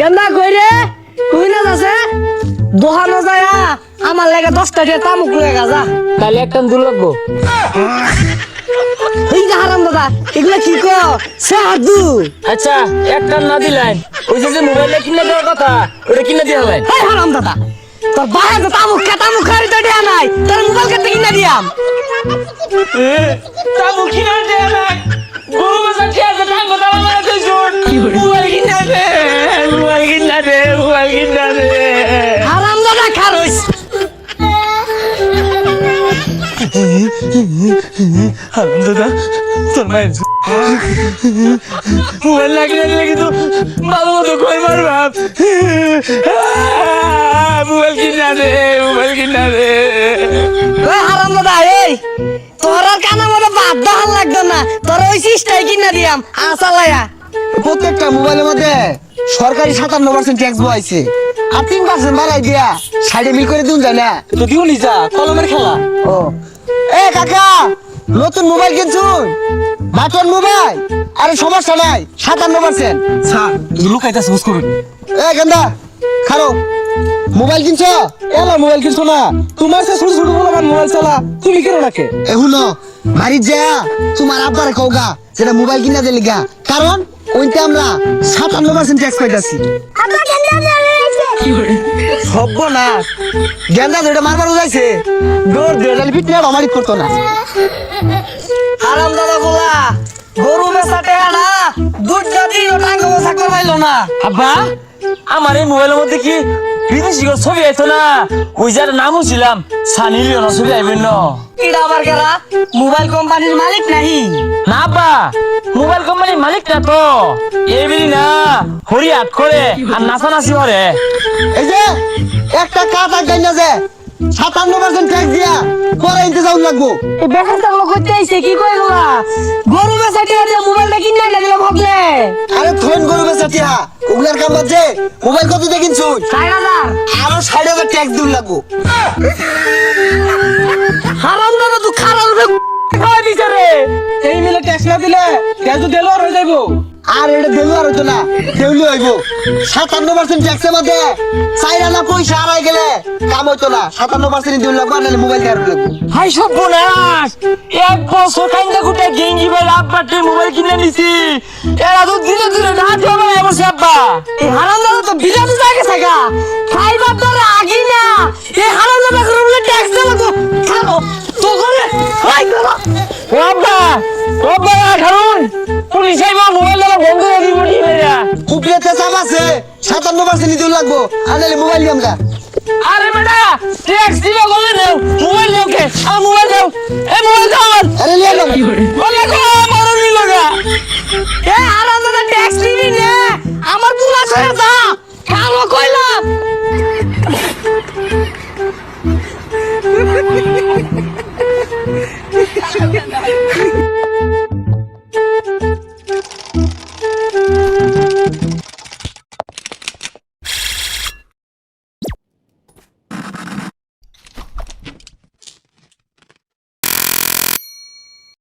গেন্দা কই রে তুই না যাচ্ছে দোহানো যায় আমার লাগে 10 টাকা তামুক লয়ে যা তাহলে একটা দূর লাগবো। এই যে হারাম দাদা এগুলা কি কো সে হাদু আচ্ছা একটা না দিলেন ওই যে মোবাইলটা কিনে দেওয়ার কথা ওটা কিনে দিয়ে হলেন। এই হারাম দাদা তোর বাইরে তো তামুক খারি তো দেয়া নাই তোর মোবাইল কেটে কিনা দিয়াম তাবু কিনে দেয়া নাই গরু বাসা ঠিক আছে টাঙ্গো দাও মানে তুই শুন মোবাইল কিনে দে মোবাইল কিনে দে মোবাইল কিনে দে। হারাম দাদা খারইস হারাম দাদা তোর মায়ের মোবাইল লাগিয়ে দিলে কিন্তু ভালো মতো কই মারবা মোবাইল কিনে দে মোবাইল কিনে দে। ওই হারাম দাদা এই তোর আর কানা মতো বাদ দাহান লাগতো না তোর ওই সিস্টাই কিনা দিয়াম আসালায়া প্রত্যেকটা মোবাইলের মধ্যে সরকারি 57% ট্যাক্স বইছে আর 3% বাড়াই দিয়া সাইডে মিল করে দিন যায় না তো দিও নি যা কলমের খেলা। ও এ কাকা নতুন মোবাইল কিনছুন বাটন মোবাইল আরে সমস্যা নাই 57%। স্যার লুকাইতাছে বুঝ করুন। এ গেন্দা খারো মোবাইল কিনছো এলা মোবাইল কিনছো না তোমার সে ছোট ছোট বলবান মোবাইল চালা তুমি কেন রাখে এ হুনো বাড়ি যা তোমার আব্বারে কওগা যেটা মোবাইল কিনা দিলি গা কারণ ওইতে আমরা 57% ট্যাক্স পাইতাছি। সব্য না গেন্দা যেটা মারবার যাইছে দৌড় দিয়ে জানি পিটনে আমারই করতো না। হারাম দাদা বলা গরু বেচাতে না দুধ জাতি টাঙ্গ বসা করবাইলো না আব্বা আমার এই মোবাইলের মধ্যে কি বিদেশি ছবি আইতো না ওই যার নামও ছিলাম সানি লিওন ছবি আইবেন না। এটা আবার কেরা মোবাইল কোম্পানির মালিক নাহি না আব্বা মোবাইল কোম্পানির মালিক না তো এইবিলি না হরি হাত করে আর নাচানাচি করে। এই যে একটা কাজ আর গাইনা যে 57% ট্যাক্স দিয়া পরে ইন্তজাম লাগবো। এই বেকার চাকলো করতে আইছে কি কই গুলা গরু বেচাতে দিয়ে মোবাইলটা কিনে না দিলে ভাবলে আরে থন গরু বেচাতিয়া ওগুলার কাম বাজে মোবাইল কত দিয়ে কিনছুন 4000 আরো 60,000 ট্যাক্স দিন লাগবো। হারাম দাদা তুই খারাপ খাওয়া দিছে রে এই মিলে ট্যাক্স না দিলে ট্যাক্স দিলে আর হয়ে যাইবো। আর এটা দেলু আর হতো না দেউলি হইব 57% ট্যাক্সের মধ্যে চাইরা না পয়সা হারাই গেলে কাম হইতো না 57% দিন লাগবো নাহলে মোবাইল দেওয়ার লাগবো। হাই সর্বনাশ এক বছর কান্দা কুটে গেঞ্জি ভাই আব্বাতে মোবাইল কিনে নিছি এরা তো দিনে দিনে না দেওয়া বসে আব্বা। এই হারাম দাদা তো বিজাতে জায়গা থাকা খাইবার ধরে আগি না এই হারাম দাদা করে বলে ট্যাক্স দেবো তো খাবো তো করে হাই দাদা ও আব্বা খারুন পুলিশ আইবা মোবাইল দাদা বন্ধ করে দিব নি ভাইয়া। উপরেতে চাপ আছে 57% দিন লাগবো আর নাহলে মোবাইল দিয়াম গা। আরে বেটা ট্যাক্স দিবা বলে দাও মোবাইল দাও কে আর মোবাইল দাও এই মোবাইল দাও আমার আরে লিয়ে নাও বলে গো মারো নি লাগা এ হারাম দাদা ট্যাক্স দিবি নে আমার পুলা ছড়া দা খালো কইলাম